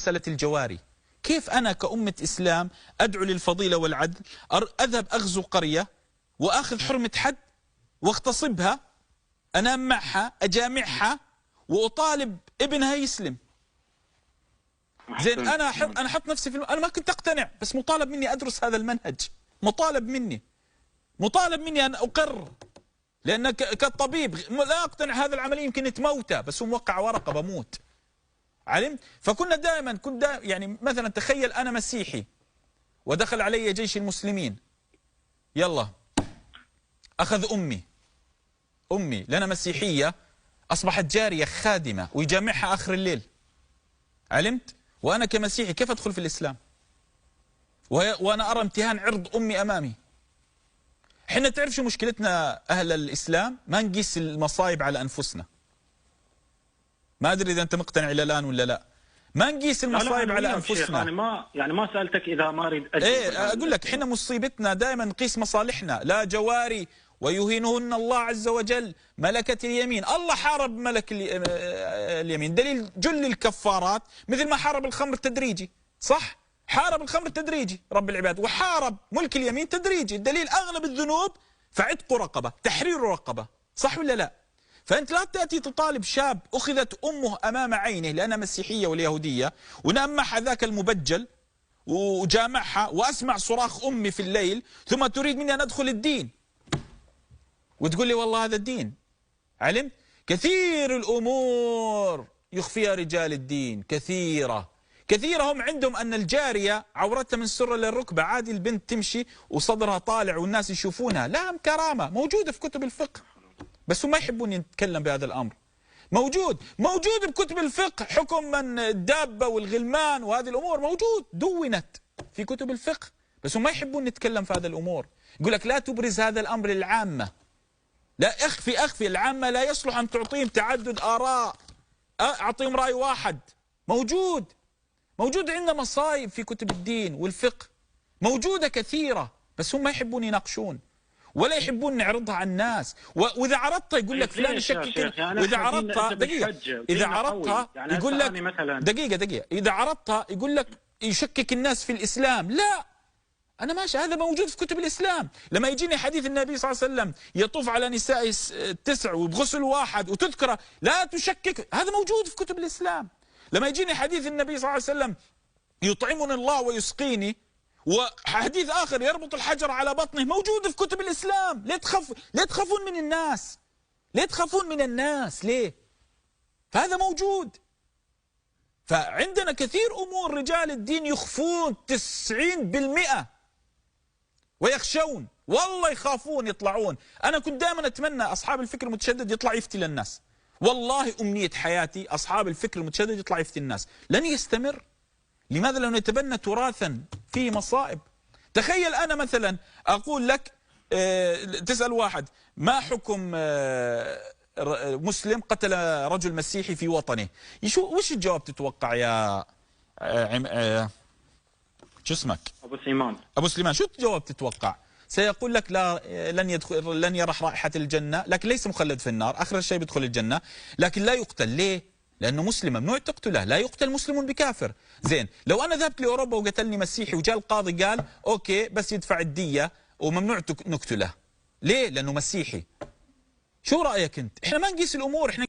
مسألة الجواري. كيف أنا كأمة إسلام أدعو للفضيلة والعدل، أذهب أغزو قرية وأخذ حرمة حد واغتصبها، أنام معها، أجامعها، وأطالب ابنها يسلم. زين أنا أحط نفسي أنا ما كنت أقتنع، بس مطالب مني أدرس هذا المنهج، مطالب مني أن أقر، لأن كطبيب لا أقتنع هذا العملية، يمكن تموته، بس هو موقع ورقة بموت. علمت؟ فكنا دائما يعني مثلا تخيل أنا مسيحي ودخل علي جيش المسلمين، يلا أخذ أمي لأنا مسيحية، أصبحت جارية خادمة ويجامعها آخر الليل. علمت؟ وأنا كمسيحي كيف أدخل في الإسلام وأنا أرى امتهان عرض أمي أمامي؟ حنا تعرف شو مشكلتنا أهل الإسلام؟ ما نقيس المصايب على أنفسنا. ما أدري إذا أنت مقتنع إلى الآن ولا لا. ما نقيس المصايب على أنفسنا. أنا ما سألتك إذا ما أريد أقول لك حنا مصيبتنا دائما نقيس مصالحنا. لا جواري ويهينهن الله عز وجل ملكة اليمين. الله حارب ملك اليمين، دليل جل الكفارات، مثل ما حارب الخمر تدريجي، صح؟ حارب الخمر تدريجي رب العباد، وحارب ملك اليمين تدريجي، الدليل أغلب الذنوب فعتق رقبة، تحرير رقبة، صح ولا لا؟ فأنت لا تأتي تطالب شاب أخذت أمه أمام عينه لأنها مسيحية واليهودية، ونام مع ذاك المبجل وجامعها وأسمع صراخ أمي في الليل، ثم تريد مني أن أدخل الدين وتقول لي والله هذا الدين. علمت؟ كثير الأمور يخفيها رجال الدين، كثيرة هم عندهم أن الجارية عورتها من السرة للركبة، عادي البنت تمشي وصدرها طالع والناس يشوفونها، لا كرامة موجودة في كتب الفقه، بس هم ما يحبون يتكلم بهذا الأمر. موجود بكتب الفقه، حكم من الدابة والغلمان وهذه الأمور موجود، دونت في كتب الفقه، بس هم ما يحبون نتكلم في هذا الأمور. يقول لك لا تبرز هذا الأمر للعامة، لا أخفي العامة، لا يصلح أن تعطيهم تعدد آراء، أعطيهم رأي واحد. موجود عندنا مصايب في كتب الدين والفقه، موجودة كثيرة، بس هم ما يحبون يناقشون ولا يحبون نعرضها على الناس. وإذا عرضتها يقول لك فلان يشكك، وإذا عرضتها دقيقة، إذا عرضتها يقول لك دقيقة، إذا عرضتها يقول لك يشكك الناس في الإسلام. لا، أنا ماشي، هذا موجود في كتب الإسلام. لما يجيني حديث النبي صلى الله عليه وسلم يطوف على نساء 9 وبغسل واحد وتذكره لا تشكك، هذا موجود في كتب الإسلام. لما يجيني حديث النبي صلى الله عليه وسلم يطعمني الله ويسقيني، وحديث آخر يربط الحجر على بطنه، موجود في كتب الإسلام. ليه تخافون من الناس؟ ليه؟ فهذا موجود. فعندنا كثير أمور رجال الدين يخفون 90% ويخشون، والله يخافون يطلعون. أنا كنت دائما أتمنى أصحاب الفكر المتشدد يطلع يفتي للناس، والله أمنية حياتي أصحاب الفكر المتشدد يطلع يفتي الناس. لن يستمر. لماذا؟ لأنه يتبنى تراثا فيه مصائب. تخيل أنا مثلا أقول لك تسأل واحد ما حكم مسلم قتل رجل مسيحي في وطنه، وش الجواب تتوقع يا شو اسمك؟ أبو سليمان، شو الجواب تتوقع؟ سيقول لك لا، لن يرح رائحة الجنة، لكن ليس مخلد في النار، آخر شيء بيدخل الجنة، لكن لا يقتل. ليه؟ لأنه مسلم، ممنوع تقتله، لا يقتل مسلم بكافر. زين، لو أنا ذهبت لأوروبا وقتلني مسيحي وجاء القاضي قال أوكي بس يدفع الدية وممنوع نقتله، ليه؟ لأنه مسيحي. شو رأيك أنت؟ إحنا ما نقيس الأمور، إحنا